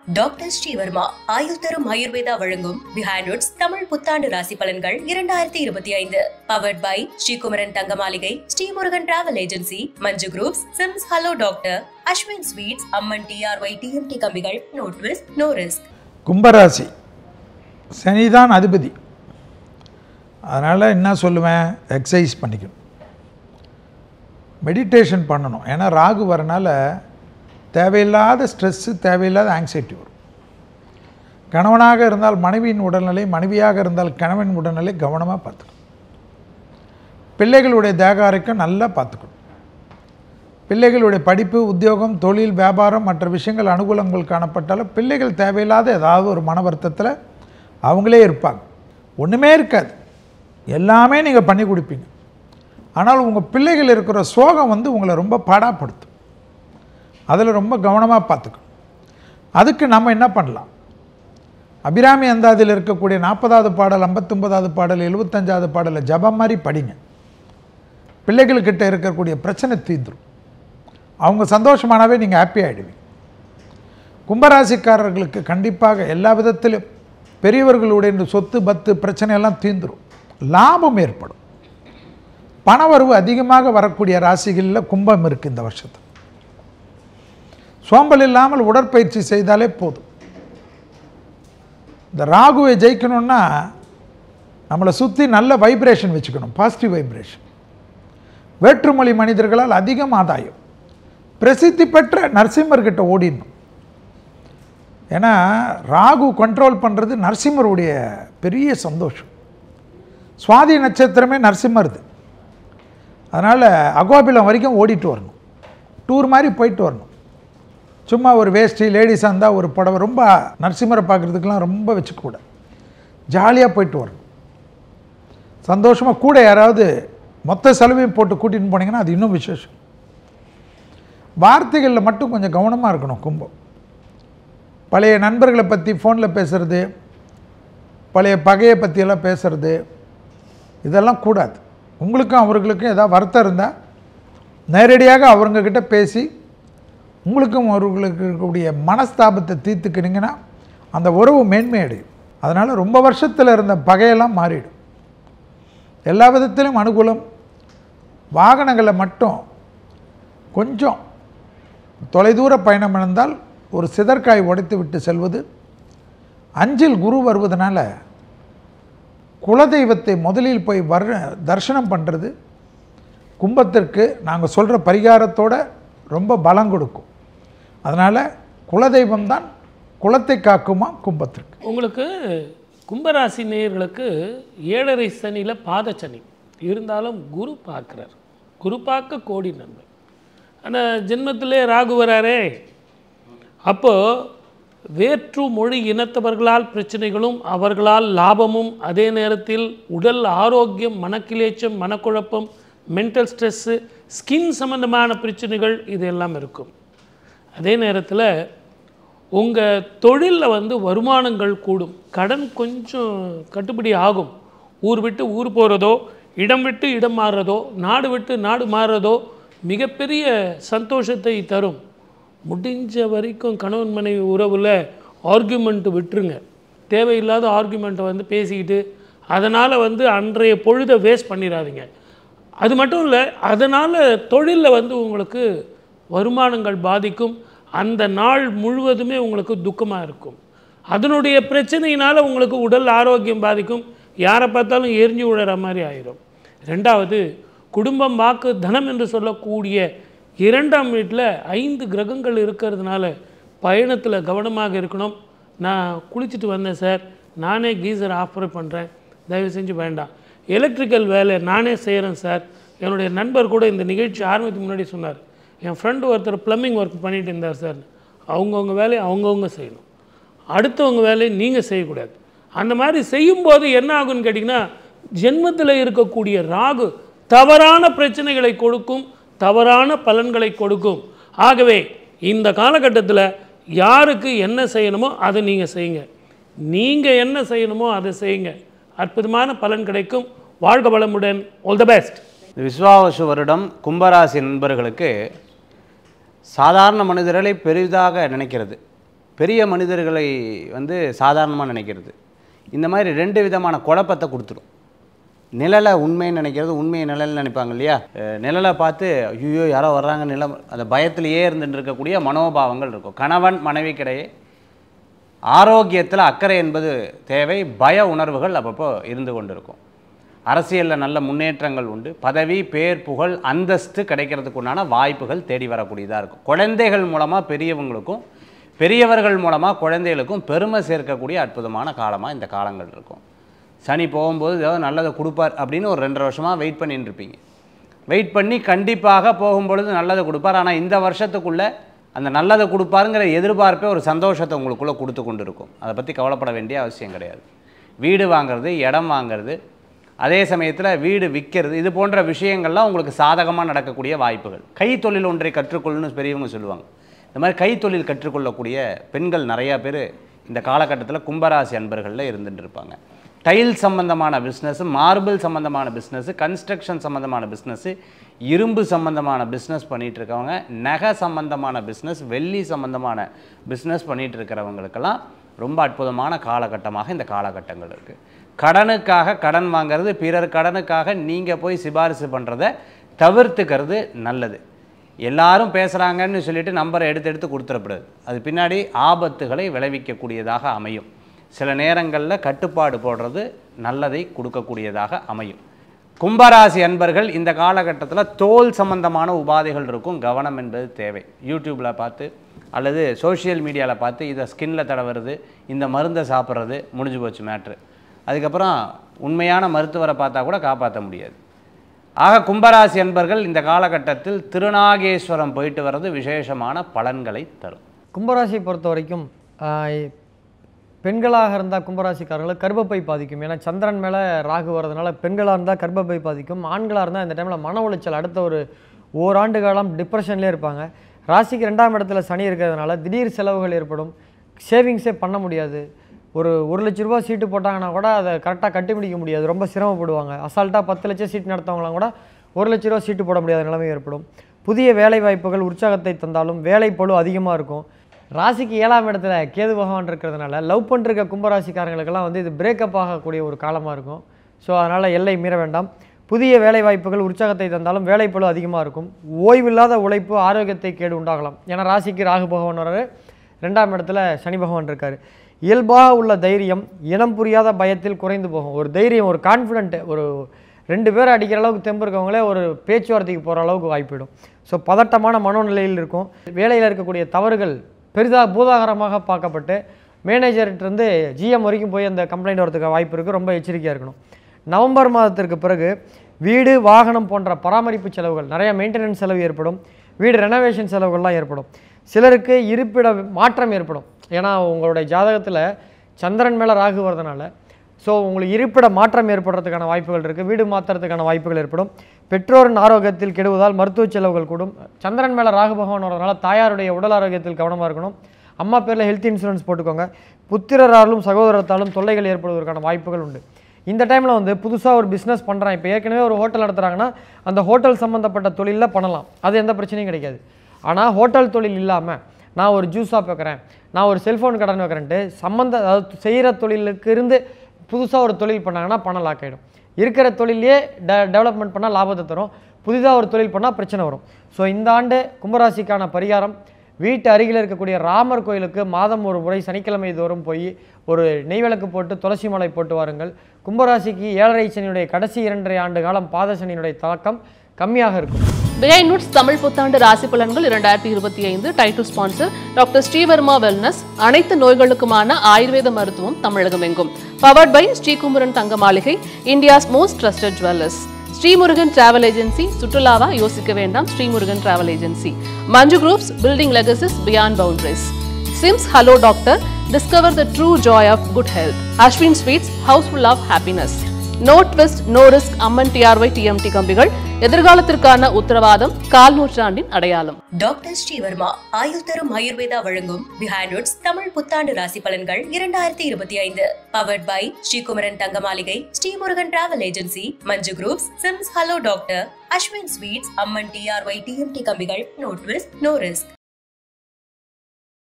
Doctor Sreevarma ஆயுள்தரும் Ayurveda வழங்கும் behind roots Tamil புத்தாண்டு ராசி பலன்கள் 2025 powered by Srikumaran Thanga Maaligai, Srimurugan travel agency, Manju groups, SIMS hello doctor, Ashwin sweets, Amman TRY TMT கம்பிகள், நோ ட்விஸ்ட் நோ ரிஸ்க். கும்பராசி சனிதான் அதிபதி. அதனால் என்ன சொல்லுவேன், எக்ஸசைஸ் பண்ணிக்கணும், மெடிடேஷன் பண்ணணும். ஏன்னா ராகு வரனால தேவையில்லாத ஸ்ட்ரெஸ்ஸு, தேவையில்லாத ஆங்ஸைட்டி வரும். கணவனாக இருந்தால் மனைவியின் உடல்நிலை, மனைவியாக இருந்தால் கணவன் உடல்நிலை கவனமாக பார்த்துக்கணும். பிள்ளைகளுடைய தேக ஆரோக்கியம் நல்லா பார்த்துக்கணும். பிள்ளைகளுடைய படிப்பு, உத்தியோகம், தொழில், வியாபாரம் மற்ற விஷயங்கள் அனுகூலங்கள் காணப்பட்டாலும் பிள்ளைகள் தேவையில்லாத ஏதாவது ஒரு மன வருத்தத்தில் அவங்களே இருப்பாங்க. ஒன்றுமே இருக்காது, எல்லாமே நீங்கள் பண்ணி கொடுப்பீங்க. ஆனால் உங்கள் பிள்ளைகள் இருக்கிற சோகம் உங்களை ரொம்ப பாடாப்படுத்தும். அதில் ரொம்ப கவனமாக பார்த்துக்கணும். அதுக்கு நம்ம என்ன பண்ணலாம், அபிராமி அந்தாதியில் இருக்கக்கூடிய 40வது பாடல், 59வது பாடல், 75வது பாடலில் ஜபம் மாதிரி படிங்க. பிள்ளைகள்கிட்ட இருக்கக்கூடிய பிரச்சனை தீர்ந்துடும். அவங்க சந்தோஷமானவே நீங்கள் ஹாப்பி ஆகிடுவீங்க. கும்பராசிக்காரர்களுக்கு கண்டிப்பாக எல்லா விதத்திலும் பெரியவர்களுடைய சொத்து பத்து பிரச்சனையெல்லாம் தீர்ந்துடும். லாபம் ஏற்படும். பணவரவு அதிகமாக வரக்கூடிய ராசிகளில் கும்பம் இருக்குது. இந்த வருஷத்தில் சோம்பல் இல்லாமல் உடற்பயிற்சி செய்தாலே போதும். இந்த ராகுவை ஜெயிக்கணும்னா நம்மளை சுற்றி நல்ல வைப்ரேஷன் வச்சுக்கணும், பாசிட்டிவ் வைப்ரேஷன். வேற்றுமொழி மனிதர்களால் அதிகம் ஆதாயம். பிரசித்தி பெற்ற நரசிம்மர்கிட்ட ஓடிடணும். ஏன்னா ராகு கண்ட்ரோல் பண்ணுறது நரசிம்மருடைய பெரிய சந்தோஷம். சுவாதி நட்சத்திரமே நரசிம்மருது. அதனால் அகோபிலம் வரைக்கும் ஓடிட்டு வரணும், டூர் மாதிரி போயிட்டு வரணும். சும்மா ஒரு வேஷ்டி, லேடிஸாக இருந்தால் ஒரு புடவை, ரொம்ப நரசிம்மரை பார்க்குறதுக்கெலாம் ரொம்ப வச்சுக்கூடாது. ஜாலியாக போயிட்டு வரணும், சந்தோஷமாக. கூட யாராவது மொத்த செலவையும் போட்டு கூட்டின்னு போனீங்கன்னா அது இன்னும் விசேஷம். வார்த்தைகளில் மட்டும் கொஞ்சம் கவனமாக இருக்கணும் கும்பம். பழைய நண்பர்களை பற்றி ஃபோனில் பேசுகிறது, பழைய பகையை பற்றியெல்லாம் பேசுகிறது, இதெல்லாம் கூடாது. உங்களுக்கும் அவர்களுக்கும் ஏதாவது வருத்தம் இருந்தால் நேரடியாக அவங்கக்கிட்ட பேசி உங்களுக்கும் அவர்களுக்கு இருக்கக்கூடிய மனஸ்தாபத்தை தீர்த்துக்கினீங்கன்னா அந்த உறவு மேன்மையடையும். அதனால் ரொம்ப வருஷத்தில் இருந்த பகையெல்லாம் மாறிடும். எல்லா விதத்திலும் அனுகூலம். வாகனங்களை மட்டும் கொஞ்சம் தொலைதூர பயணம் இருந்தால் ஒரு சிதற்காய் உடைத்து விட்டு செல்வது. அஞ்சில் குரு வருவதனால குலதெய்வத்தை முதலில் போய் தரிசனம் பண்ணுறது கும்பத்திற்கு நாங்கள் சொல்கிற பரிகாரத்தோடு ரொம்ப பலம் கொடுக்கும். அதனால் குலதெய்வம் தான் குலத்தை காக்குமா கும்பத்திற்கு. உங்களுக்கு கும்பராசி நேயர்களுக்கு 7.5 சனியில் பாதச்சனி இருந்தாலும் குரு பார்க்குறார். குரு பார்க்க கோடி நன்மை. ஆனால் ஜென்மத்திலே ராகு வராரே, அப்போது வேற்று மொழி இனத்தவர்களால் பிரச்சனைகளும் அவர்களால் லாபமும், அதே நேரத்தில் உடல் ஆரோக்கியம், மனக்கிலேச்சம், மனக்குழப்பம், மென்டல் ஸ்ட்ரெஸ்ஸு, ஸ்கின் சம்மந்தமான பிரச்சனைகள் இது எல்லாம் இருக்கும். அதே நேரத்தில் உங்கள் தொழிலில் வருமானங்கள் கூடும், கடன் கொஞ்சம் கட்டுப்படி ஆகும். ஊர் விட்டு ஊர் போகிறதோ, இடம் விட்டு இடம் மாறுறதோ, நாடு விட்டு நாடு மாறுறதோ மிகப்பெரிய சந்தோஷத்தை தரும். முடிஞ்ச வரைக்கும் கணவன் மனைவி உறவில் ஆர்கியூமெண்ட்டு விட்டுருங்க. தேவையில்லாத ஆர்கியூமெண்ட்டை பேசிக்கிட்டு அதனால் அன்றைய பொழுதை வேஸ்ட் பண்ணிடாதீங்க. அது மட்டும் இல்லை, அதனால் தொழிலில் உங்களுக்கு வருமானங்கள் பாதிக்கும். அந்த நாள் முழுவதுமே உங்களுக்கு துக்கமாக இருக்கும். அதனுடைய பிரச்சனையினால் உங்களுக்கு உடல் ஆரோக்கியம் பாதிக்கும். யாரை பார்த்தாலும் எரிஞ்சு விடுற மாதிரி ஆயிரும். ரெண்டாவது, குடும்பம், வாக்கு, தனம் என்று சொல்லக்கூடிய 2ஆம் வீட்டில் 5 கிரகங்கள் இருக்கிறதுனால பயணத்தில் கவனமாக இருக்கணும். நான் குளிச்சுட்டு வந்தேன் சார், நானே கீசர் ஆஃபர் பண்ணுறேன், தயவு செஞ்சு வேண்டாம். எலக்ட்ரிக்கல் வேலை நானே செய்கிறேன் சார். என்னுடைய நண்பர் கூட இந்த நிகழ்ச்சி ஆரம்பத்துக்கு முன்னாடி சொன்னார், என் ஃப்ரெண்டு ஒருத்தர் ப்ளம்பிங் ஒர்க் பண்ணிட்டு இருந்தார் சார். அவங்கவுங்க வேலையை அவங்கவுங்க செய்யணும், அடுத்தவங்க வேலையை நீங்கள் செய்யக்கூடாது. அந்த மாதிரி செய்யும்போது என்ன ஆகுன்னு கேட்டிங்கன்னா, ஜென்மத்தில் இருக்கக்கூடிய ராகு தவறான பிரச்சனைகளை கொடுக்கும், தவறான பலன்களை கொடுக்கும். ஆகவே இந்த காலகட்டத்தில் யாருக்கு என்ன செய்யணுமோ அதை நீங்கள் செய்யுங்க, நீங்கள் என்ன செய்யணுமோ அதை செய்யுங்க. அற்புதமான பலன் கிடைக்கும். வாழ்க வளமுடன். All the best. விஸ்வாவசு வருடம் கும்பராசி நண்பர்களுக்கு சாதாரண மனிதர்களை பெரிதாக நினைக்கிறது, பெரிய மனிதர்களை வந்து சாதாரணமாக நினைக்கிறது. இந்த மாதிரி 2 விதமான குழப்பத்தை கொடுத்துடும். நிழலை உண்மைன்னு நினைக்கிறது, உண்மையை நிழல்னு நினைப்பாங்க இல்லையா? நிழலை பார்த்து ஐயோ யாரோ வர்றாங்க நிலம், அந்த பயத்திலேயே இருந்துட்டு இருக்கக்கூடிய மனோபாவங்கள் இருக்கும். கணவன் மனைவிக்கிடையே ஆரோக்கியத்தில் அக்கறை என்பது தேவை. பய உணர்வுகள் அப்பப்போ இருந்து கொண்டு இருக்கும். அரசியலில் நல்ல முன்னேற்றங்கள் உண்டு. பதவி, பேர், புகழ், அந்தஸ்து கிடைக்கிறதுக்கு உண்டான வாய்ப்புகள் தேடி வரக்கூடியதாக இருக்கும். குழந்தைகள் மூலமாக பெரியவங்களுக்கும், பெரியவர்கள் மூலமாக குழந்தைகளுக்கும் பெருமை சேர்க்கக்கூடிய அற்புதமான காலமாக இந்த காலங்கள் இருக்கும். சனி போகும்போது ஏதாவது நல்லதை கொடுப்பார் அப்படின்னு ஒரு 2.5 வருஷமாக வெயிட் பண்ணிட்டு இருப்பீங்க. வெயிட் பண்ணி கண்டிப்பாக போகும்பொழுது நல்லதை கொடுப்பார். ஆனால் இந்த வருஷத்துக்குள்ளே அந்த நல்லதை கொடுப்பாருங்கிற எதிர்பார்ப்பே ஒரு சந்தோஷத்தை உங்களுக்குள்ளே கொடுத்து கொண்டு இருக்கும். அதை பற்றி கவலைப்பட வேண்டிய அவசியம் கிடையாது. வீடு வாங்கிறது, இடம் வாங்கிறது, அதே சமயத்தில் வீடு விற்கிறது, இது போன்ற விஷயங்கள்லாம் உங்களுக்கு சாதகமாக நடக்கக்கூடிய வாய்ப்புகள். கைத்தொழில் ஒன்றை கற்றுக்கொள்ளுன்னு பெரியவங்க சொல்லுவாங்க. இந்த மாதிரி கைத்தொழில் கற்றுக்கொள்ளக்கூடிய பெண்கள் நிறையா பேர் இந்த காலகட்டத்தில் கும்பராசி அன்பர்களில் இருந்துட்டு இருப்பாங்க. டைல் சம்பந்தமான பிஸ்னஸ், மார்பிள் சம்பந்தமான பிஸ்னஸ், கன்ஸ்ட்ரக்ஷன் சம்பந்தமான பிஸ்னஸ், இரும்பு சம்பந்தமான பிஸ்னஸ் பண்ணிகிட்டு இருக்கவங்க, நகை சம்பந்தமான பிஸ்னஸ், வெள்ளி சம்பந்தமான பிஸ்னஸ் பண்ணிகிட்டு இருக்கிறவங்களுக்கெல்லாம் ரொம்ப அற்புதமான காலகட்டமாக இந்த காலகட்டங்கள் இருக்குது. கடனுக்காக கடன் வாங்கிறது, பிறர் கடனுக்காக நீங்கள் போய் சிபாரிசு பண்ணுறதை தவிர்த்துக்கிறது நல்லது. எல்லாரும் பேசுகிறாங்கன்னு சொல்லிட்டு நம்பரை எடுத்து கொடுத்துடக்கூடாது. அது பின்னாடி ஆபத்துகளை விளைவிக்கக்கூடியதாக அமையும். சில நேரங்களில் கட்டுப்பாடு போடுறது நல்லதை கொடுக்கக்கூடியதாக அமையும். கும்பராசி அன்பர்கள் இந்த காலகட்டத்தில் தோல் சம்பந்தமான உபாதைகள் இருக்கும். கவனம் என்பது தேவை. யூடியூப்பில் பார்த்து அல்லது சோஷியல் மீடியாவில் பார்த்து இதை ஸ்கின்னில் தடவுறது, இந்த மருந்தை சாப்பிட்றது முடிஞ்சு போச்சு மேட்ரு. அதுக்கப்புறம் உண்மையான மருத்துவரை பார்த்தா கூட காப்பாற்ற முடியாது. ஆக கும்பராசி அன்பர்கள் இந்த காலகட்டத்தில் திருநாகேஸ்வரம் போயிட்டு வர்றது விசேஷமான பலன்களை தரும். கும்பராசி பொறுத்த வரைக்கும் பெண்களாக இருந்தால் கும்பராசிக்காரர்களுக்கு கர்ப்பப்பை பாதிக்கும். ஏன்னா சந்திரன் மேலே ராகு வர்றதுனால பெண்களாக இருந்தால் கர்ப்பப்பை பாதிக்கும். ஆண்களாக இருந்தால் இந்த டைமில் மன உளைச்சல், அடுத்த ஒரு ஓராண்டு காலம் டிப்ரெஷன்லேயே இருப்பாங்க. ராசிக்கு 2ஆம் இடத்துல சனி இருக்கிறதுனால திடீர் செலவுகள் ஏற்படும். சேவிங்ஸே பண்ண முடியாது. ஒரு 1 லட்ச ரூபா சீட்டு போட்டாங்கன்னா கூட அதை கரெக்டாக கட்டி முடிக்க முடியாது. ரொம்ப சிரமப்படுவாங்க. அசால்ட்டாக 10 லட்சம் சீட்டு நடத்தவங்களாம் கூட 1 லட்ச ரூபா சீட்டு போட முடியாத நிலைமை ஏற்படும். புதிய வேலை வாய்ப்புகள் உற்சாகத்தை தந்தாலும் வேலை பளு அதிகமாக இருக்கும். ராசிக்கு 7ஆம் இடத்துல கேது பகவான் இருக்கிறதுனால லவ் பண்ணிருக்க கும்பராசிக்காரங்களுக்கெல்லாம் இது பிரேக்கப் ஆகக்கூடிய ஒரு காலமாக இருக்கும். ஸோ அதனால் எல்லை மீற வேண்டாம். புதிய வேலை வாய்ப்புகள் உற்சாகத்தை தந்தாலும் வேலைப்பளு அதிகமாக இருக்கும். ஓய்வில்லாத உழைப்பு ஆரோக்கியத்தை கேடு உண்டாகலாம். ஏன்னா ராசிக்கு ராகு பகவான் வர்றாரு, 2ஆம் இடத்துல சனி பகவான் இருக்கார். இயல்பாக உள்ள தைரியம் இனம் புரியாத பயத்தில் குறைந்து போகும். ஒரு தைரியம், ஒரு கான்ஃபிடென்ட், ஒரு 2 பேரை அடிக்கிற அளவுக்கு தெம்பு இருக்கவங்களே ஒரு பேச்சுவார்த்தைக்கு போகிற அளவுக்கு வாய்ப்பிடும். ஸோ பதட்டமான மனோநிலையில் இருக்கும். வேலையில் இருக்கக்கூடிய தவறுகள் பெரிதாக பூதாகரமாக பார்க்கப்பட்டு மேனேஜர்கிட்டருந்து GM வரைக்கும் போய் அந்த கம்ப்ளைண்ட் வரதுக்கு வாய்ப்பு இருக்குது. ரொம்ப எச்சரிக்கையாக இருக்கணும். நவம்பர் மாதத்திற்கு பிறகு வீடு, வாகனம் போன்ற பராமரிப்பு செலவுகள், நிறைய மெயின்டெனன்ஸ் செலவு ஏற்படும். வீடு ரெனோவேஷன் செலவுகள்லாம் ஏற்படும். சிலருக்கு இருப்பிட மாற்றம் ஏற்படும். ஏன்னா உங்களுடைய ஜாதகத்தில் சந்திரன் மேலே ராகு வரதுனால ஸோ உங்களுக்கு இருப்பிட மாற்றம் ஏற்படுறதுக்கான வாய்ப்புகள் இருக்குது. வீடு மாற்றுறதுக்கான வாய்ப்புகள் ஏற்படும். பெற்றோரின் ஆரோக்கியத்தில் கெடுவதால் மருத்துவ செலவுகள் கூடும். சந்திரன் மேலே ராகு பகவான் வரதுனால தாயாருடைய உடல் ஆரோக்கியத்தில் கவனமாக இருக்கணும். அம்மா பேரில் ஹெல்த் இன்சூரன்ஸ் போட்டுக்கோங்க. புத்திரராலும் சகோதரத்தாலும் தொல்லைகள் ஏற்படுவதற்கான வாய்ப்புகள் உண்டு. இந்த டைமில் புதுசாக ஒரு பிஸ்னஸ் பண்ணுறான். இப்போ ஏற்கனவே ஒரு ஹோட்டல் நடத்துகிறாங்கன்னா அந்த ஹோட்டல் சம்மந்தப்பட்ட தொழிலில் பண்ணலாம். அது எந்த பிரச்சனையும் கிடைக்காது. ஆனால் ஹோட்டல் தொழில் இல்லாமல் நான் ஒரு ஜூஸ் ஷாப் வைக்கிறேன், நான் ஒரு செல்ஃபோன் கடன் வைக்கிறேன்ட்டு அதாவது செய்கிற தொழிலுக்கு இருந்து புதுசாக ஒரு தொழில் பண்ணாங்கன்னா பணம் லாக் ஆகிடும். இருக்கிற தொழிலே டெவலப்மெண்ட் பண்ணால் லாபத்தை தரும். புதிதாக ஒரு தொழில் பண்ணால் பிரச்சனை வரும். ஸோ இந்த ஆண்டு கும்பராசிக்கான பரிகாரம், வீட்டு அருகில் இருக்கக்கூடிய ராமர் கோயிலுக்கு மாதம் ஒரு முறை சனிக்கிழமை தோறும் போய் ஒரு நெய்விளக்கு போட்டு துளசி மாலை போட்டு வாருங்கள். கும்பராசிக்கு 7.5 சனியுடைய கடைசி 2.5 ஆண்டு காலம் பாத சனியினுடைய தாக்கம் கம்மியாக இருக்கும். பிஹைண்ட் நோட்ஸ் தமிழ் புத்தாண்டு ராசி பலன்கள் 2025 title sponsor doctor Sreevarma wellness. அனைத்து நோய்களுக்குமான ஆயுர்வேத மருத்துவம் தமிழகம் எங்கும். Powered by Srikumaran Thanga Maaligai, India's most trusted jewellers. Srimurugan travel agency, சுற்றுலாவா யோசிக்க வேண்டாம் Srimurugan travel agency. Manju groups, building legacies beyond boundaries. SIMS hello doctor, discover the true joy of good health. Ashwin sweets, houseful of happiness. No twist no risk Amman TRY TMT கம்பிகள், எதிர்காலத்திற்கான உத்தரவாதம், கால் நூற்றாண்டின் அடையாளம். Doctor Sreevarma ஆயுள் தரும் ஆயுர்வேதா வழங்கும் பிஹைண்ட் நோட்ஸ் தமிழ் புத்தாண்டு ராசி பலன்கள் 2025. Powered by Srikumaran Thanga Maaligai, Srimurugan travel agency, Manju groups, SIMS hello doctor, Ashwin sweets, Amman TRY TMT கம்பிகள். No twist no risk.